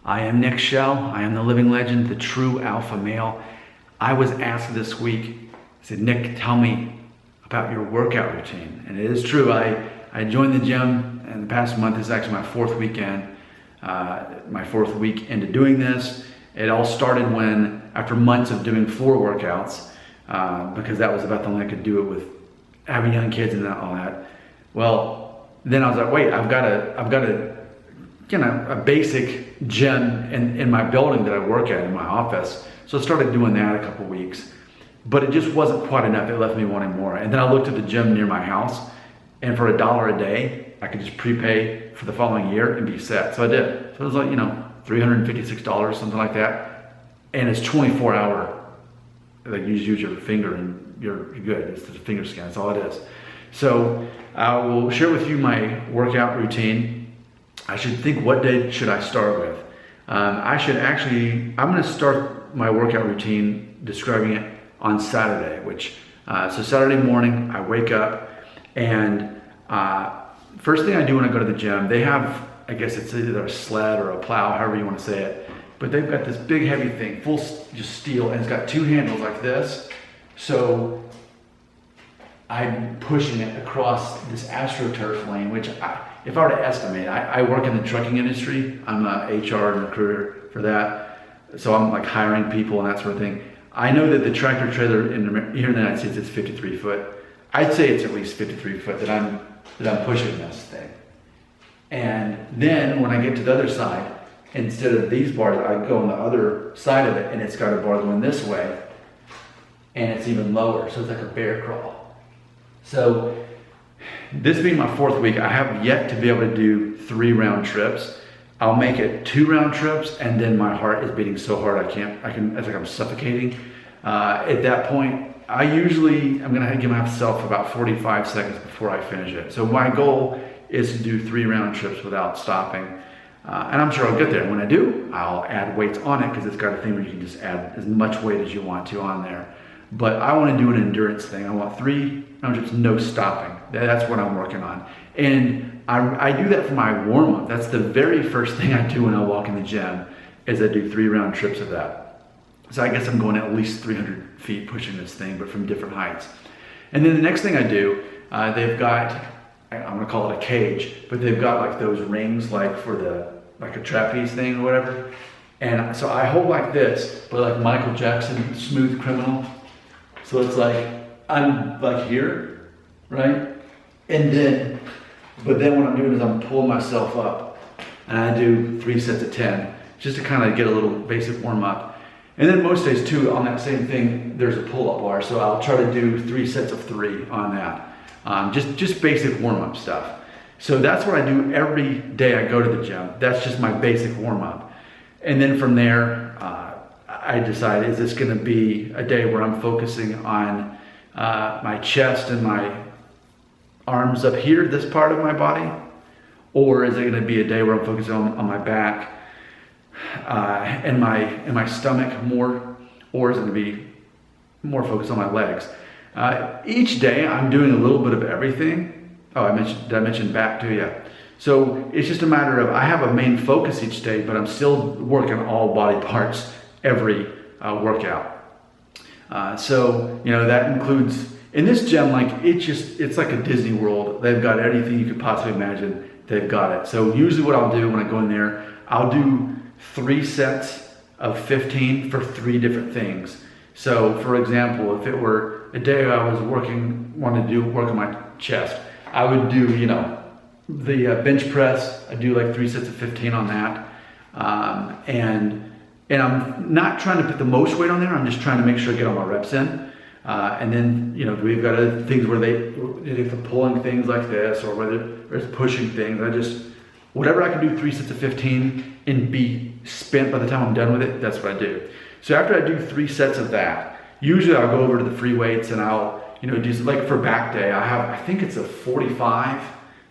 I am Nick Shell. I am the living legend, the true alpha male. I was asked this week, I said, Nick, tell me about your workout routine. And it is true, I joined the gym in the past month. This is actually my fourth weekend, my fourth week into doing this. It all started when, after months of doing 4 workouts, because that was about the only I could do it with having young kids and all that. Well, then I was like, wait, I've got a basic gym in my building that I work at in my office. So I started doing that a couple weeks, but it just wasn't quite enough. It left me wanting more. And then I looked at the gym near my house, and for $1 a day, I could just prepay for the following year and be set. So I did. So it was like, $356, something like that. And it's 24-hour. Like you use your finger and you're good. It's the finger scan. That's all it is. So I will share with you my workout routine. I should think, what day should I start with? I'm going to start my workout routine describing it on Saturday, so Saturday morning I wake up, and first thing I do when I go to the gym, they have, I guess it's either a sled or a plow, however you want to say it, but they've got this big heavy thing, full just steel, and it's got 2 handles like this. So I'm pushing it across this AstroTurf lane, which if I were to estimate, I work in the trucking industry. I'm a HR and recruiter for that. So I'm like hiring people and that sort of thing. I know that the tractor trailer here in the United States is 53 foot. I'd say it's at least 53 foot that I'm pushing this thing. And then when I get to the other side, instead of these bars, I go on the other side of it, and it's got a bar going this way, and it's even lower. So it's like a bear crawl. So this being my 4th week, I have yet to be able to do 3 round trips. I'll make it 2 round trips, and then my heart is beating so hard it's like I'm suffocating. At that point, I'm gonna give myself about 45 seconds before I finish it. So my goal is to do 3 round trips without stopping. And I'm sure I'll get there. When I do, I'll add weights on it, because it's got a thing where you can just add as much weight as you want to on there. But I want to do an endurance thing. I want 3 round trips, no stopping. That's what I'm working on. And I do that for my warm-up. That's the very first thing I do when I walk in the gym, is I do 3 round trips of that. So I guess I'm going at least 300 feet pushing this thing, but from different heights. And then the next thing I do, they've got, I'm gonna call it a cage, but they've got like those rings, like for like a trapeze thing or whatever. And so I hold like this, but like Michael Jackson, Smooth Criminal. So it's like, I'm like here, right? But then what I'm doing is I'm pulling myself up, and I do 3 sets of 10, just to kind of get a little basic warm up. And then most days too, on that same thing, there's a pull-up bar. So I'll try to do 3 sets of 3 on that. Just basic warm-up stuff. So that's what I do every day I go to the gym. That's just my basic warm-up. And then from there, I decide, is this gonna be a day where I'm focusing on my chest and my arms up here, this part of my body? Or is it gonna be a day where I'm focusing on my back and my stomach more? Or is it gonna be more focused on my legs? Each day I'm doing a little bit of everything. Oh, did I mention back too? Yeah. So it's just a matter of, I have a main focus each day, but I'm still working all body parts every workout. So that includes, in this gym, like it's like a Disney World. They've got everything you could possibly imagine. They've got it. So usually what I'll do when I go in there, I'll do 3 sets of 15 for 3 different things. So for example, if it were a day I was wanted to work on my chest, I would do, the bench press. I do like 3 sets of 15 on that. And I'm not trying to put the most weight on there. I'm just trying to make sure I get all my reps in. And then, we've got other things where if they're pulling things like this, or whether it's pushing things, whatever I can do 3 sets of 15 and be spent by the time I'm done with it, that's what I do. So after I do 3 sets of that, usually I'll go over to the free weights, and I'll, do, like for back day, I think it's a 45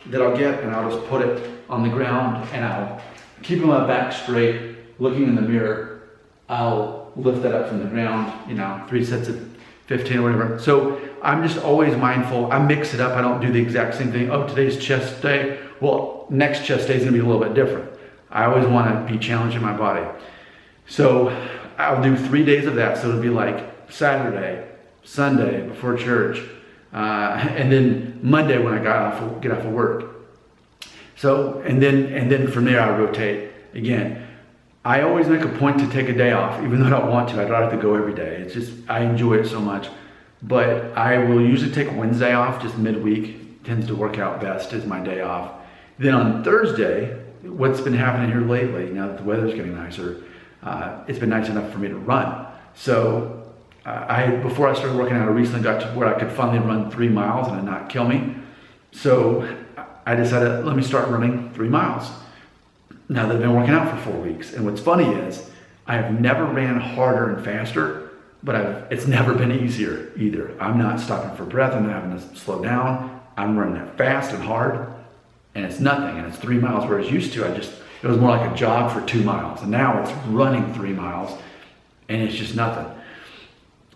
that I'll get, and I'll just put it on the ground, and I'll keep my back straight, looking in the mirror. I'll lift that up from the ground, 3 sets of 15 or whatever. So I'm just always mindful. I mix it up. I don't do the exact same thing. Oh, today's chest day. Well, next chest day is gonna be a little bit different. I always want to be challenging my body. So I'll do 3 days of that. So it'll be like Saturday, Sunday before church, and then Monday when I get off of work. So, and then from there I rotate again. I always make a point to take a day off, even though I don't want to. I'd rather go every day. It's just, I enjoy it so much. But I will usually take Wednesday off, just midweek. Tends to work out best as my day off. Then on Thursday, what's been happening here lately, now that the weather's getting nicer, it's been nice enough for me to run. So before I started working out, I recently got to where I could finally run 3 miles and it not kill me. So I decided, let me start running 3 miles. Now that I've been working out for 4 weeks. And what's funny is, I have never ran harder and faster, but it's never been easier either. I'm not stopping for breath, I'm not having to slow down. I'm running it fast and hard, and it's nothing, and it's 3 miles, whereas used to, it was more like a jog for 2 miles, and now it's running 3 miles, and it's just nothing.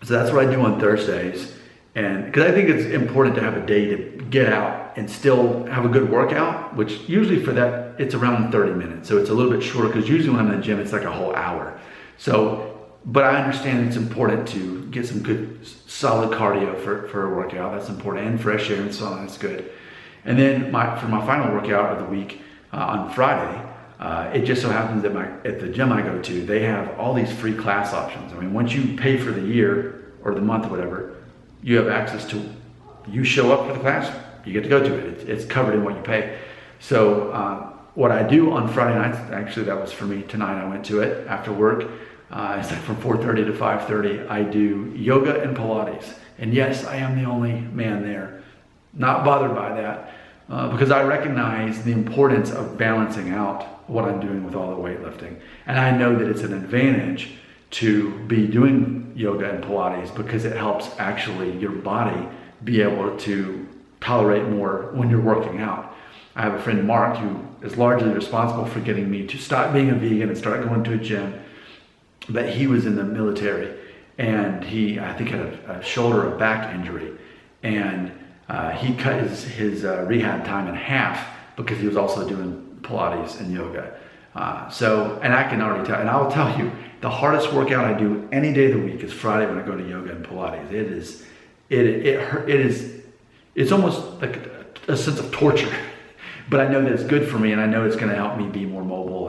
So that's what I do on Thursdays, and because I think it's important to have a day to get out and still have a good workout, which usually for that, it's around 30 minutes. So it's a little bit shorter, because usually when I'm in the gym, it's like a whole hour. So, but I understand it's important to get some good solid cardio for a workout. That's important, and fresh air and so on, that's good. And then for my final workout of the week on Friday, it just so happens that at the gym I go to, they have all these free class options. I mean, once you pay for the year or the month or whatever, you have access to, you show up for the class, you get to go to it. It's covered in what you pay. So what I do on Friday nights, actually that was for me tonight, I went to it after work. It's like from 4:30 to 5:30. I do yoga and Pilates. And yes, I am the only man there. Not bothered by that because I recognize the importance of balancing out what I'm doing with all the weightlifting. And I know that it's an advantage to be doing yoga and Pilates because it helps actually your body be able to tolerate more when you're working out. I have a friend, Mark, who is largely responsible for getting me to stop being a vegan and start going to a gym. But he was in the military, and he, I think, had a shoulder or back injury, and he cut his rehab time in half because he was also doing Pilates and yoga. And I can already tell, and I will tell you, the hardest workout I do any day of the week is Friday when I go to yoga and Pilates. It's almost like a sense of torture, but I know that it's good for me, and I know it's going to help me be more mobile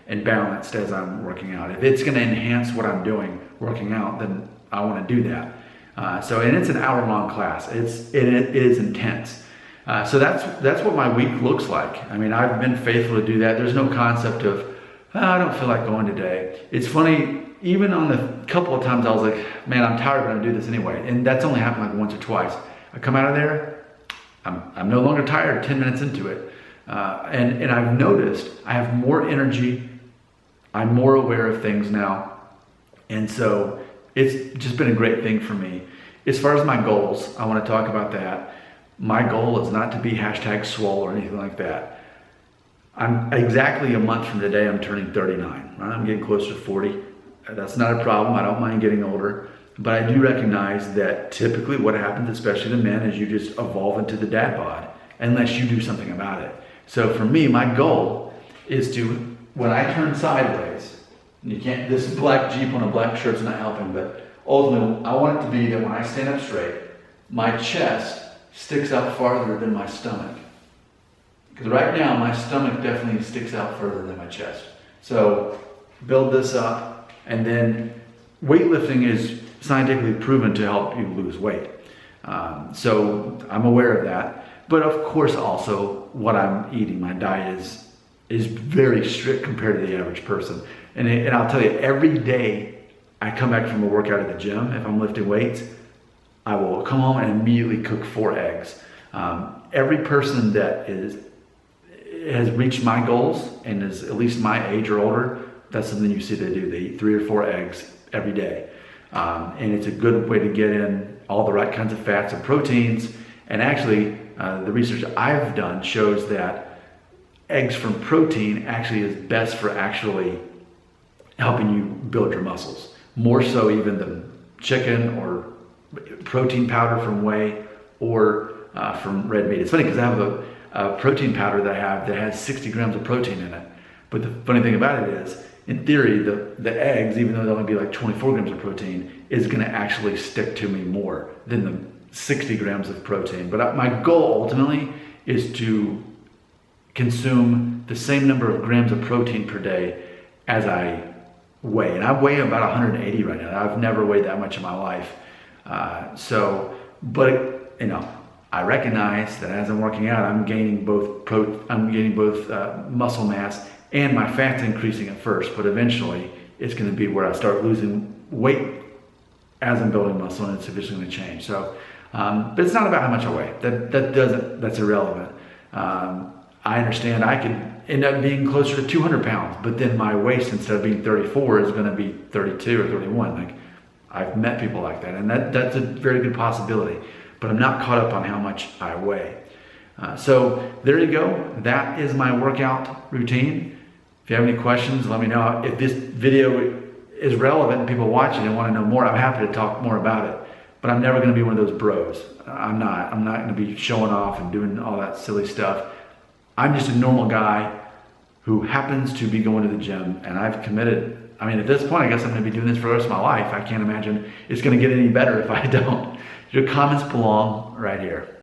and balanced as I'm working out. If it's going to enhance what I'm doing working out, then I want to do that. And it's an hour-long class. It is intense. So that's what my week looks like. I mean, I've been faithful to do that. There's no concept of, I don't feel like going today. It's funny, even on the couple of times I was like, man, I'm tired, but I'm gonna do this anyway. And that's only happened like once or twice. I come out of there, I'm no longer tired 10 minutes into it. And I've noticed I have more energy. I'm more aware of things now. And so it's just been a great thing for me. As far as my goals, I want to talk about that. My goal is not to be #swole or anything like that. I'm exactly a month from today, I'm turning 39, right? I'm getting closer to 40. That's not a problem. I don't mind getting older, but I do recognize that typically what happens, especially to men, is you just evolve into the dad bod unless you do something about it. So for me, my goal is to, when I turn sideways, and this black Jeep on a black shirt's not helping, but ultimately I want it to be that when I stand up straight, my chest sticks out farther than my stomach. Because right now, my stomach definitely sticks out further than my chest. So build this up, and then weightlifting is scientifically proven to help you lose weight. So I'm aware of that. But of course also what I'm eating, my diet is very strict compared to the average person. And I'll tell you, every day I come back from a workout at the gym, if I'm lifting weights, I will come home and immediately cook 4 eggs. Every person that has reached my goals and is at least my age or older, that's something you see they do. They eat 3 or 4 eggs every day. And it's a good way to get in all the right kinds of fats and proteins. And actually, the research I've done shows that eggs from protein actually is best for actually helping you build your muscles. More so even than chicken or protein powder from whey or from red meat. It's funny because I have a protein powder that I have that has 60 grams of protein in it. But the funny thing about it is, in theory, the eggs, even though they'll only be like 24 grams of protein, is gonna actually stick to me more than the 60 grams of protein. But my goal ultimately is to consume the same number of grams of protein per day as I weigh. And I weigh about 180 right now. I've never weighed that much in my life. But you know, I recognize that as I'm working out, I'm gaining both muscle mass, and my fat's increasing at first, but eventually it's going to be where I start losing weight as I'm building muscle, and it's eventually going to change. So, but it's not about how much I weigh. That's irrelevant. I understand I could end up being closer to 200 pounds, but then my waist, instead of being 34, is going to be 32 or 31. Like, I've met people like that, and that's a very good possibility. But I'm not caught up on how much I weigh. So there you go. That is my workout routine. If you have any questions, let me know. If this video is relevant and people watching and want to know more, I'm happy to talk more about it. But I'm never going to be one of those bros. I'm not going to be showing off and doing all that silly stuff. I'm just a normal guy who happens to be going to the gym, and I've committed. I mean, at this point, I guess I'm going to be doing this for the rest of my life. I can't imagine it's going to get any better if I don't. Your comments belong right here.